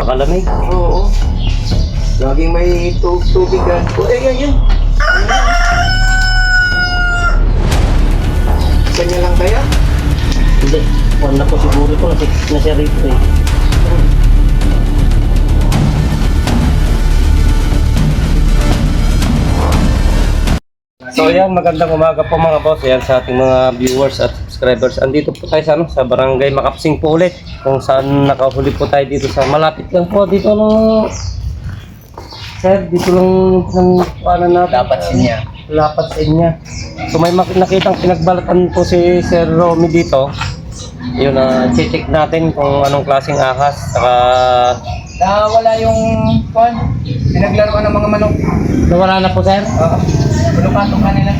Napakalamig. Oo. Laging may tubig yan. Oh, yan. Kanya lang kaya? Hindi. Wala ko siguro ito. Nasa rito eh. So yan, magandang umaga po mga boss. Yan sa ating mga viewers at subscribers. Andito po tayo sa Barangay Makapsing po ulit. Kung saan nakahuli po tayo dito sa malapit lang po dito no. Sir, dito lang ng paano natin. Dapat sinya. Lapat sa inya. So may nakitang pinagbalatan po si Sir Romy dito. Yun check natin kung anong klaseng ahas. Saka Wala yung pinaglaruan ng mga manok. nawala na po sir. Oo. Bulukatong kanila.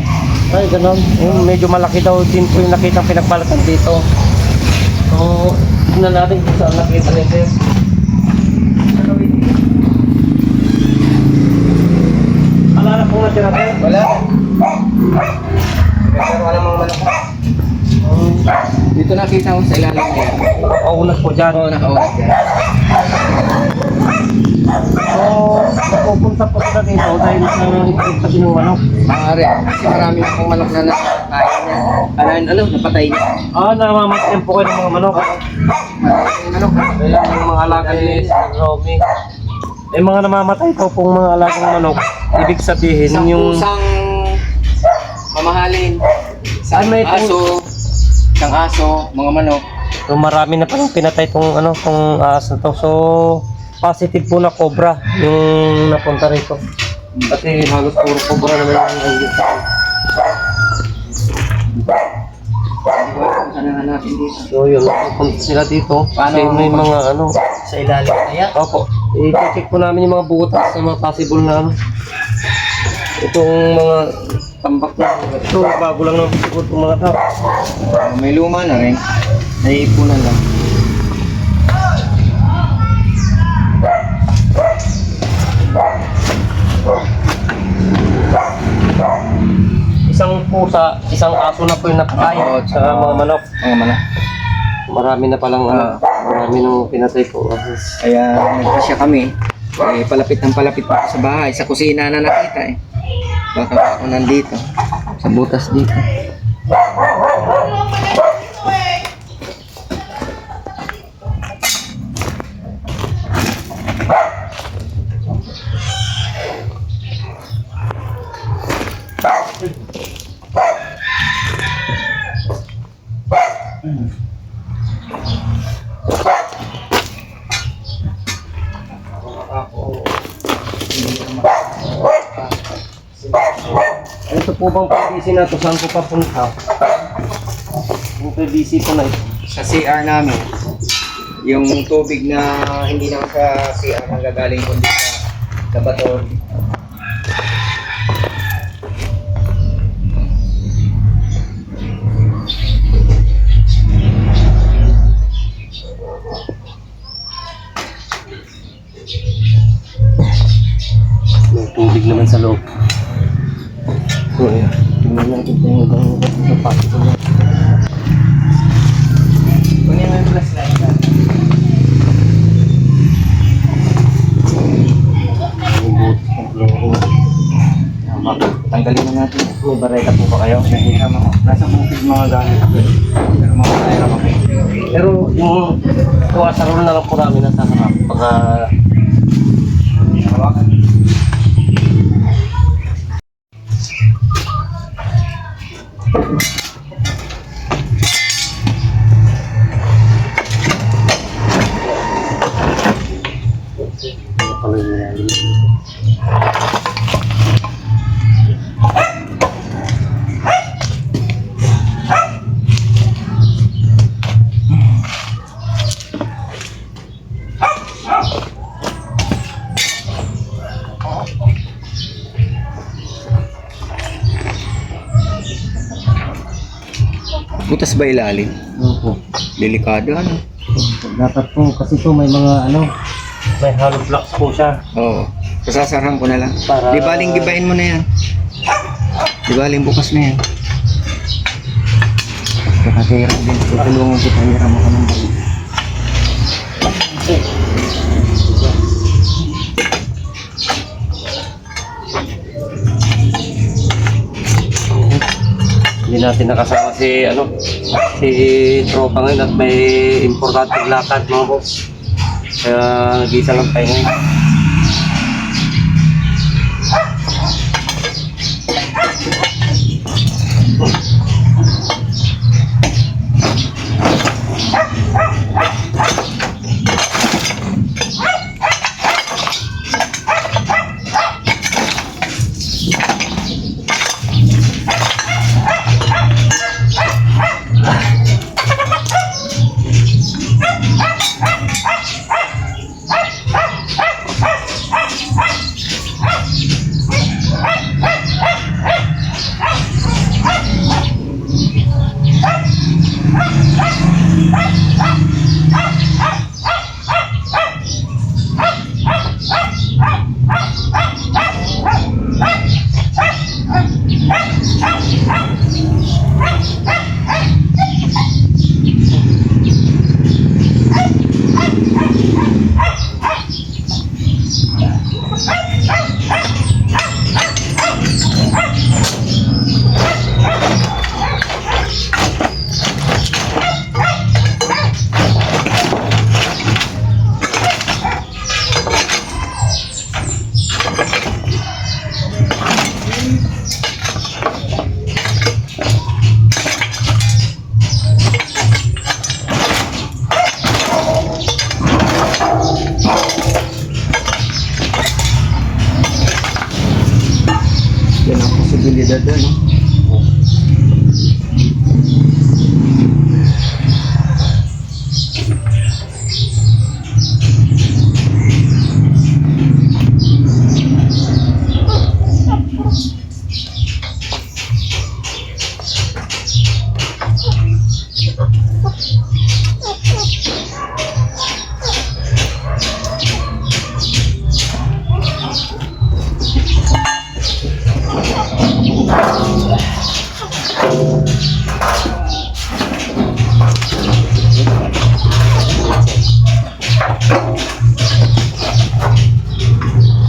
Ay ganun. Medyo malaki daw din po yung nakitang pinagbalatan dito. So tignan natin kung saan nakita ni Sir. Wala na po natira sir. Wala. Pinaglaruan ng mga manok. Dito nakita ko sa ilalim niya. Nakaunas po dyan. Oo, nakaulat yan. So napupunta po sila dito dahil sa kasi ng manok. Maaari. Kasi marami na akong manok na nakain niya. Napatay niya. Namamatyan po kayo ng mga manok. Maraming manok. Kaya yung mga alaga ni Sir Romy. Mga namamatay po pong mga alagang manok. Ibig sabihin Isang yung pusang mamahalin. Saan may Isang aso, mga manok. so, marami na palang pinatay tong tong ahas na to. So positive po na cobra yung napunta rito. Kasi halos puro cobra naman yung dito. Ano natin dito? So yun, napunta sila dito. Kasi may mga Sa ilalim kaya? Opo, i-check po namin yung mga butas sa mga possible na itong mga tambak na ito, bago lang naman siguro itong mga tao. May luma na rin. Naiipunan lang. Isang pusa, isang aso na po yung napatay sa mga manok. Mga manok. Marami na palang marami nang pinatay po. Kaya nagpasya kami. Palapit ng palapit pa ako sa bahay. Sa kusina na nakita eh. Baka ako nandito. Sa butas dito. Ito po bang PVC na to? Saan po papunta? Yung PVC po na ito. Sa CR namin, yung tubig na hindi naman sa CR nanggagaling kundi sa bato. May tubig naman sa loob. So, ayan. Tingnan natin kung hanggang napasok ko na. Kunin mo yung flashlight ka. Tanggalin na natin. May bareta po ba kayo? Nahiram ako. Nasa bukid mga gamit ako. Pero mga nahiram ako. Pero yung kuwasaron na lang po namin nasa harap. Pagka Hawakan. Butas ba ilalim? Opo. Delikado ano? Dapat po kasi ito may mga may hollow blocks po siya. Oo. Sasarahan ko na lang. Para- Di baling gibain mo na yan. Di baling bukas na yan. Nakakahirap din. Tutulungan kita, hiram ako ng balik. natin nakasama si tropa ngayon at may importanteng lakad mga boss. Kaya nag-isa lang tayo ngayon. Yan ang posibilidad doon.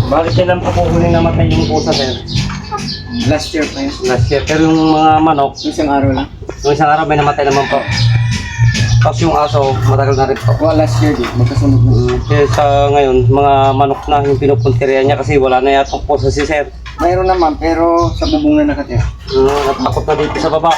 Bakit yan ang papuhuling namatay yung pusa, sir? Last year pa yun. Last year. Pero yung mga manok, Isang araw lang. yung isang araw may namatay naman po. Tapos yung aso, matagal na rin po. Last year din. Magkasunod na. Kaya sa ngayon, mga manok na yung pinupunteriya niya kasi wala na yata po sa si sir. Mayroon naman, pero sa bubong na nakatira. Natakot na dito sa baba.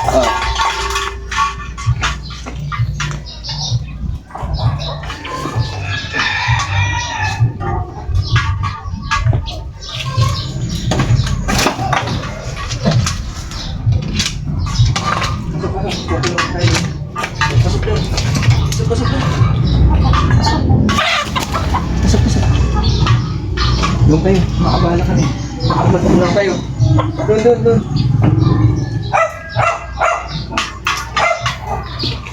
Doon kayo, makabala ka rin. Matulong kayo. Doon.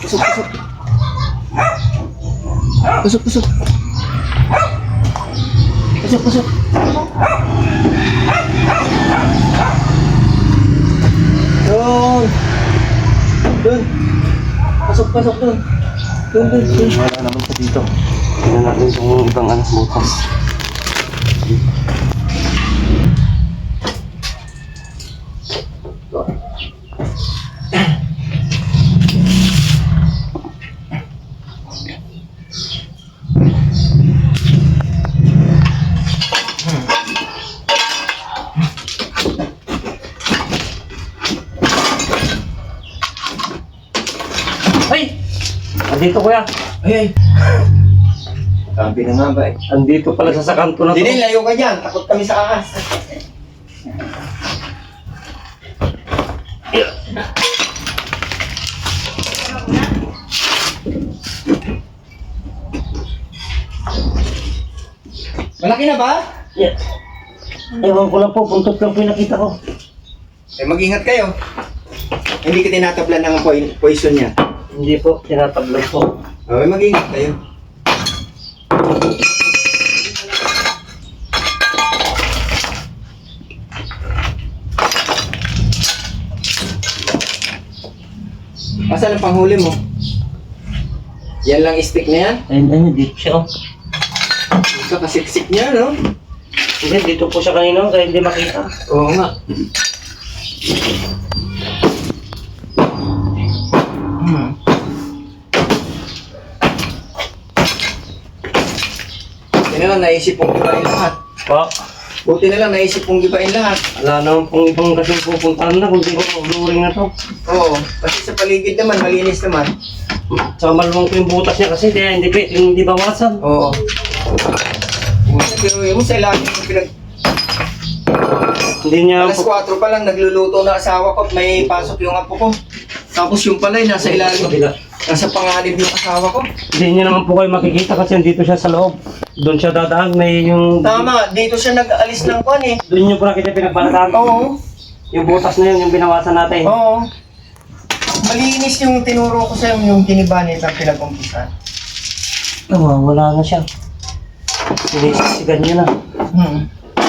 Pasok. Pasok. Doon. Pasok doon. Doon. Wala naman sa dito. Tingnan natin kung ibang butas. Ay! Andito kuya. Ay. Sabi na nga ba eh. Andito pala sa kanto na to. Hindi, layo ka dyan. Takot kami sa ahas. Malaki na ba? Yeah. Ewan ko lang po, buntot lang po yung nakita ko. Mag-ingat kayo. Hindi ka tinatablan ng poison niya. Hindi po, tinatablan po. Mag-ingat kayo. Asan ang panghuli mo? Yan lang stick na yan? Ayun, dito siya oh. Kakasiksik niya, no? Hindi, dito po siya kanina kaya hindi makita. Oo nga. Buti na lang naisip kong gibain lahat. Pa, Buti na lang naisip kong gibain lahat. wala naman pong ibang kasing pupuntahan na kundi ko luring na to. Oo, kasi sa paligid naman, malinis naman. Tsaka maluwang ko yung butas niya kasi hindi bawasan. Oo. Pero mo sa ilalim yung pinag... Hindi niya Alas 4 pa lang, nagluluto na asawa ko at may pasok yung apo ko. Tapos yung palay, nasa ilalim. Nasa panganib yung asawa ko. Hindi niya naman po kayo makikita kasi dito siya sa loob. Doon siya dadaan, may yung... Tama, dito siya nag-aalis ng kwan eh. Doon niyo po nakita pinagbalatan. Oo. Yung butas na yun, yung binawasan natin. Oo. Malinis yung tinuro ko sa yung ginibanit ang pinag-umpisan. Wala na siya. Sinisisigan niya na.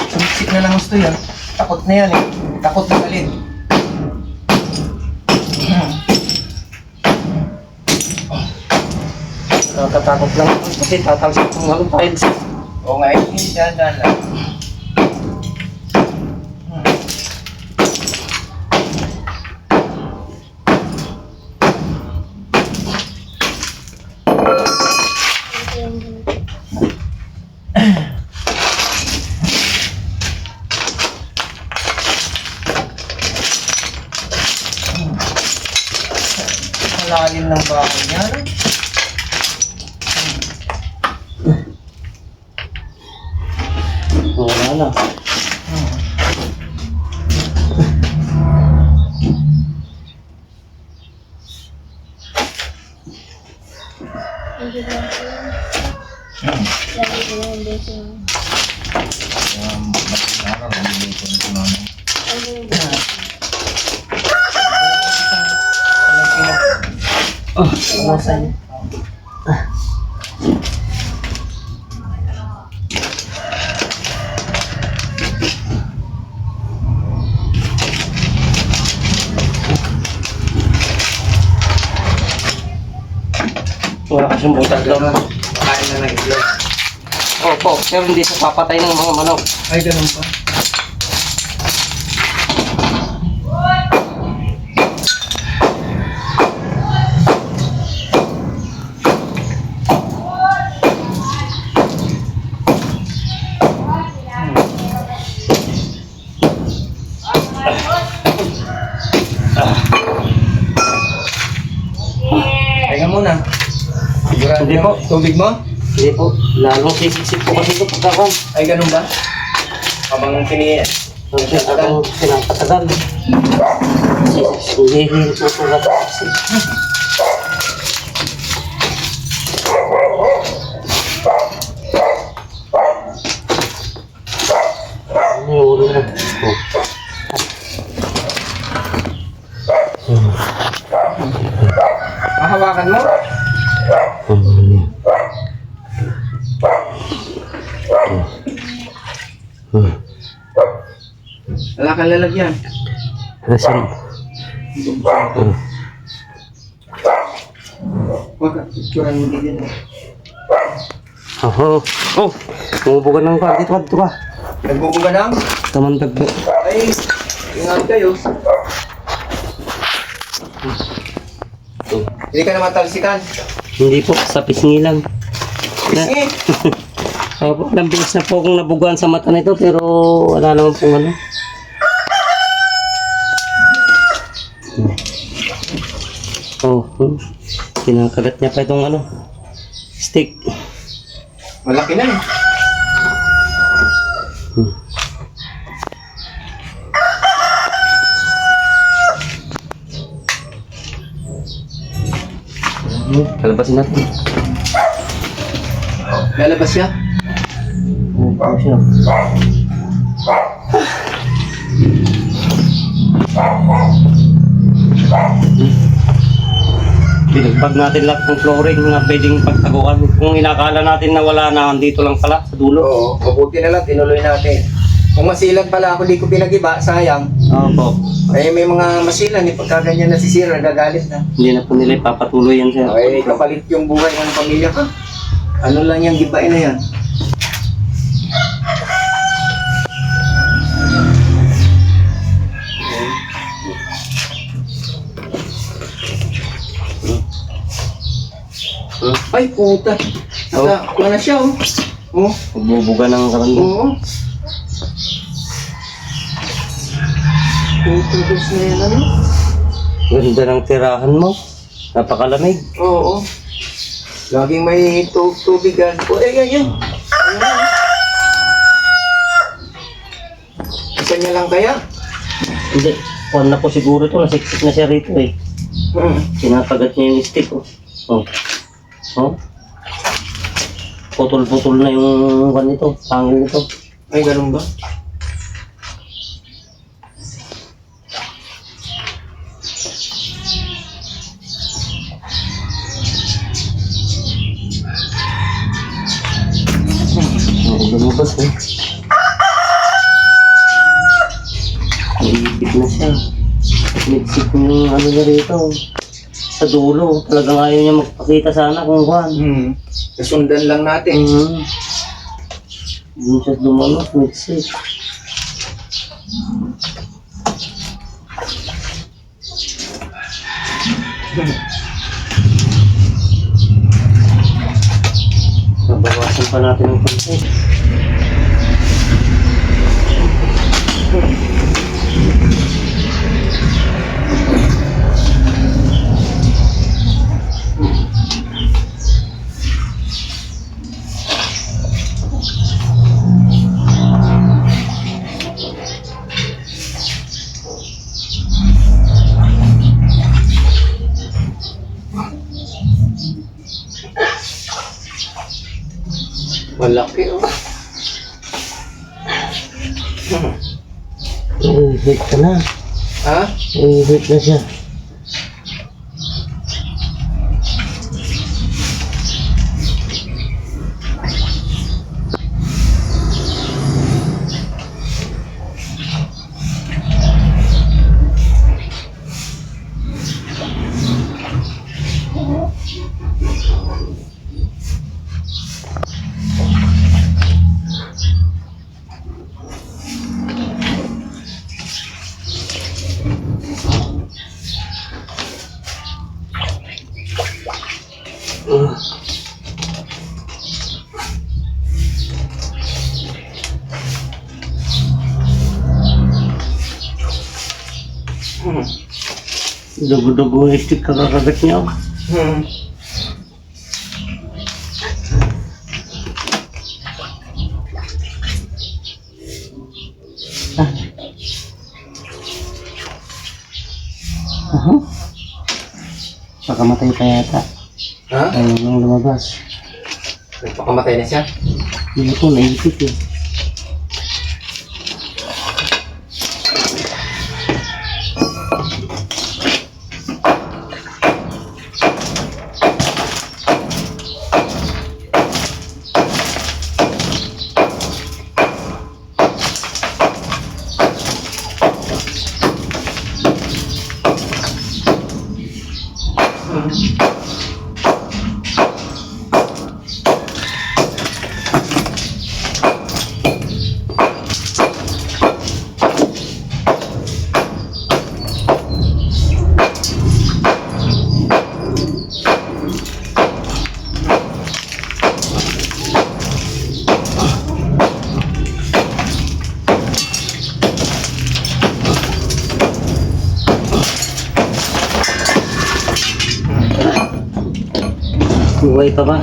Sumiksik na lang gusto yan. Takot na yan eh. Takot na galit. Nakakatakot lang kasi tatalsik kung ano tiles. Oo nga eh. Dahan-dahan lang. Lalim ng bahay niya. Wala na. Iwasan. Wala kasing butas doon. Kain na ng itlog. Opo, pero hindi sa papatay ng mga manok. Ay, ganun pa. Pahinga muna. Sigurado Hindi na- po. Tubig mo? Hindi po, lalong sisip po kasi ito pagkakon. Ay, ganun ba? Habang Kasi ako pinapatagal. Hindi po po kasi. Ano yung ulo na? Mahawakan mo? Wala kang lalagyan. Nasaan? Huwag ka, picturean mo din. Oh, oh, bumubugan ng ka. Dito ka, dito ka. Nagbubuga na? Tamandag mo. Ay, ingat kayo. Hindi ka na matalsikan. Hindi po, sa pisngi lang. Sige. Opo, ilang beses na po akong nabugaan sa mata nito pero wala naman pong ano. Oh, kinakagat niya pa itong ano, stick. Malaki na eh. Kalabasin natin. Lalabas siya. Ano siya? Binagbag natin lahat ng flooring na pwedeng pagtaguan. Kung inakala natin na wala na, andito lang pala sa dulo. Oo, mabuti na lang, tinuloy natin. Kung masilag pala ako, di ko pinagiba, sayang. Opo. Eh, may mga masilan, eh, pagka ganyan nasisira, nagagalit na. Hindi na po nila ipapatuloy yan sir. Okay, kapalit yung buhay ng pamilya ka. Ano lang yung gibain na yan? Ay, puta. Naka, na siya, oh. Oh, Magbubuga ng karami. oo. Tutulos na yan, ano? Ganda ng tirahan mo. Napakalamig. Oo. Laging may tubigan. O, yan. Isa niya lang kaya? Hindi. Kuhan na po siguro ito. Nasiksik na siya rito eh. Sinakagat niya yung stick oh. Oh. Oh. Putol-putol na yung kuhan nito. Pangil nito. Ay, ganun ba? Oo, lumabas eh. Naipit na siya. Miksik yung ano niya rito. Sa dulo. Talagang ayaw niya magpakita sana kung kuhan. Kasundan lang natin. Hindi siya dumano. Miksik. Nabawasan pa natin ang konti. Malaki, oh. Hit ka na. Ha? Hit na siya. Dugo-dugo stick kakakagat niya. Pakamatay pa yata. Ha? Ayun nang lumabas. Nagpakamatay na siya? Hindi po, naipit eh. Buhay pa ba?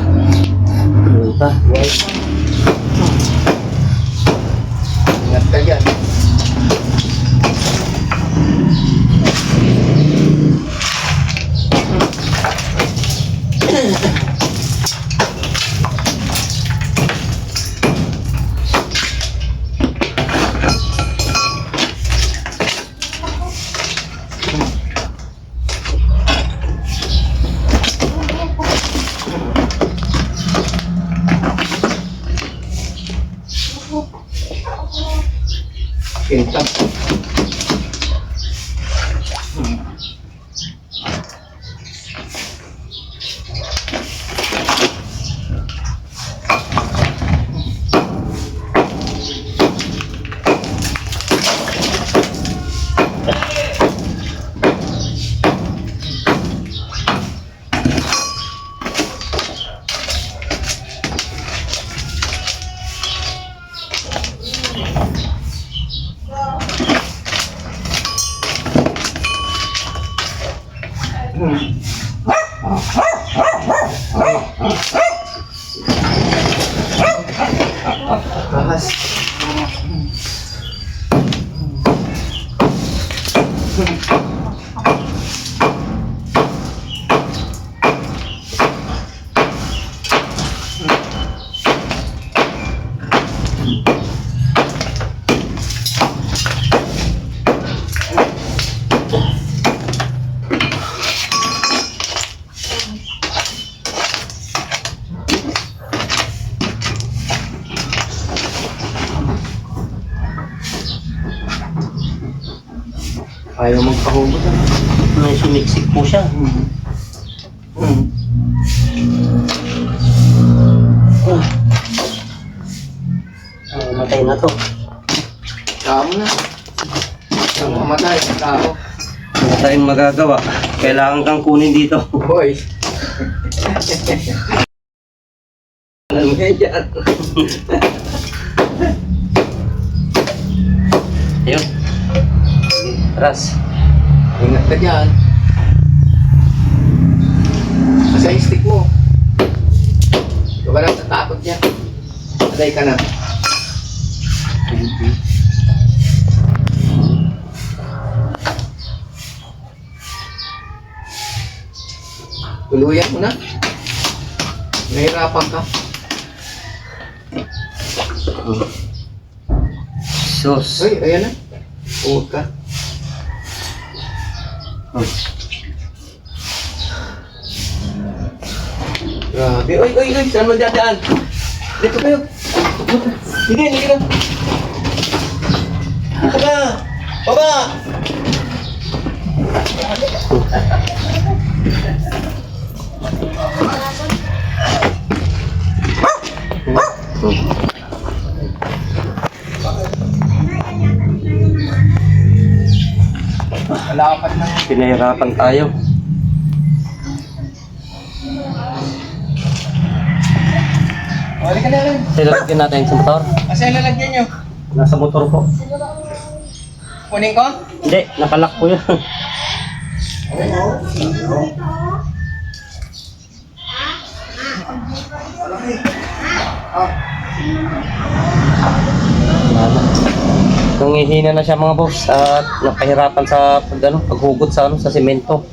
Buhay pa. Ingat ka dyan. Pinta. Ayaw magpahugot. May sumiksik po siya. Matay na to. Tama na. Ang mamatay, tao. Wala tayong magagawa. Kailangan kang kunin dito. Boy. Alam mo dyan. Ayun. Ras. Ingat ka dyan. Sa stick mo. Huwag ka lang tatakot niya. Aday ka na. Tuluyan mo na. Nahirapan ka. Sus. Uy, ayan na. Huwag ka. Grabe. Uy, uy, uy. Saan mo dadaan? Dito kayo. Sige, sige na. Dito ka. Baba. Malapad na. Pinahirapan tayo. Wala ka na rin. Ilalagyan natin sa motor. Kasi lalagyan nyo. Nasa motor po. Kunin ko? Hindi, nakalak po yan. Nangihina na siya mga boss at napahirapan sa paghugot sa sa semento.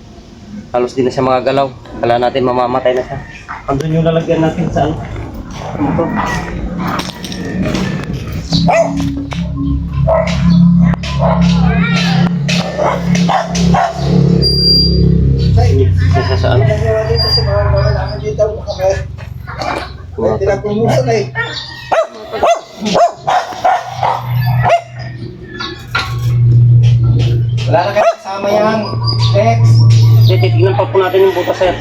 Halos di na siya magagalaw. Kala natin mamamatay na siya. Andun yung lalagyan natin sa motor. Isa sa ano? Dito sa mga bawal namin dito kami. Pinagpumusan eh. Wala na kayo kasama yan. Next. Titignan pa po natin yung butas sir.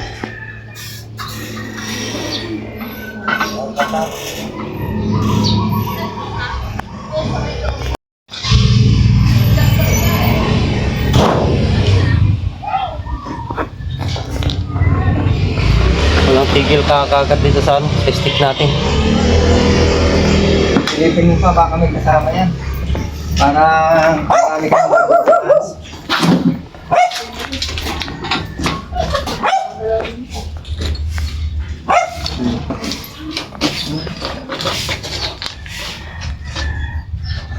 Walang tigil kakagat dito sa stick natin. Silipin mo pa baka may kasama yan. Para marami kang magbubukas.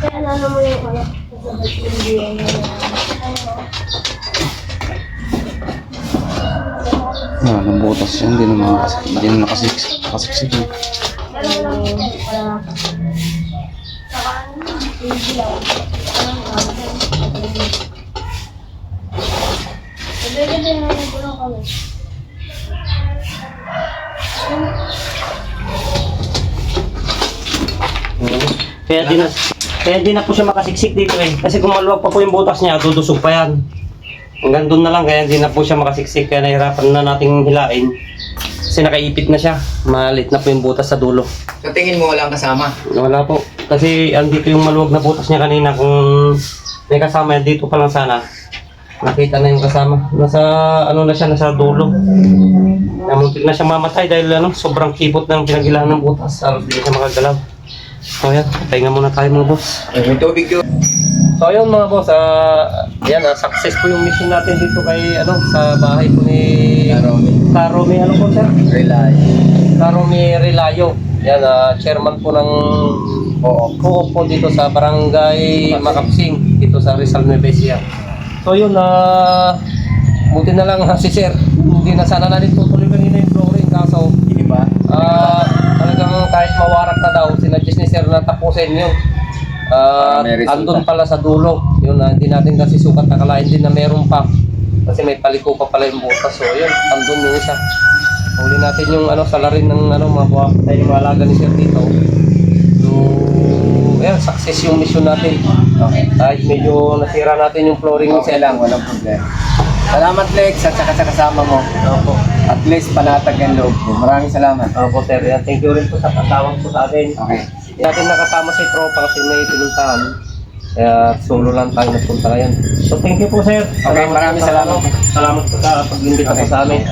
Kaya ano mo yung ano? Hindi yan Ng butas siya, hindi naman nakasiksik. Kaya di na po siya makasiksik dito eh. Kasi kung maluwag pa po yung butas niya, dudusog pa yan. Hanggang doon na lang, kaya hindi na po siya makasiksik. Kaya nahirapan na nating hilain. Kasi nakaipit na siya. Malit na po yung butas sa dulo. Sa tingin mo walang kasama? Wala po. Kasi andito yung maluwag na butas niya kanina. Kung may kasama yan, dito pa lang sana. Nakita na yung kasama. Nasa ano na siya, nasa dulo. Namuntik na siya mamatay dahil sobrang kibot ng pinagilaan ng butas. Alos din siya makagalaw. So yan, pahinga muna tayo mga boss. May tubig yun. So ayun mga boss, yan, success po yung mission natin dito kay sa bahay po ni Karomi, ano po sir? Relay. Karomi Relayo. Yan, chairman po ng co-op po dito sa Barangay Makapsing, dito sa Rizal Nueva Ecija. So yun, buti na lang si sir, hindi na sana natin tutuloy kanina yung flooring kaso Hindi ba? talagang kahit mawarak na daw, sinadjust ni sir na tapusin yun. May resulta. Andun pala sa dulo. Yun, hindi natin kasi sukat nakalain din na meron pa. Kasi may paliko pa pala yung butas. So yun, andun yung isa. Huli natin yung salarin ng mga buwak tayo yung alaga ni sir dito. So, Ayan, success yung mission natin. Okay. Kahit medyo nasira natin yung flooring Okay lang, walang problema. Salamat Lex at saka sa kasama mo. Opo. At least panatag ang loob ko. Maraming salamat. Opo, sir. Yan, thank you rin po sa kasawang po sa atin. Okay. Hindi natin nakasama si tropa kasi may pinuntahan. Kaya solo lang tayo nagpunta ngayon. So thank you po, sir. Okay, maraming salamat. Salamat po sa pag-imbita po sa amin.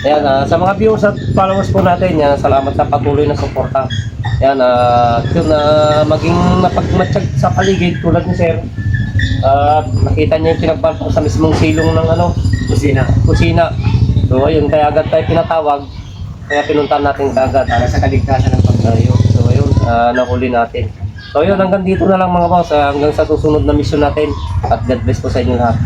Ayan, sa mga viewers at followers po natin, yan, salamat sa patuloy na suporta. Yan, yun, maging mapagmatsyag sa paligid tulad ni sir. At nakita niyo yung pinagbalpak sa mismong silong ng kusina. So ayun, kaya agad tayo pinatawag. Kaya pinuntahan natin agad. Para sa kaligtasan ng pamilya. So ayun, nahuli natin. So yun, hanggang dito na lang mga boss. Hanggang sa susunod na mission natin. At God bless po sa inyo lahat.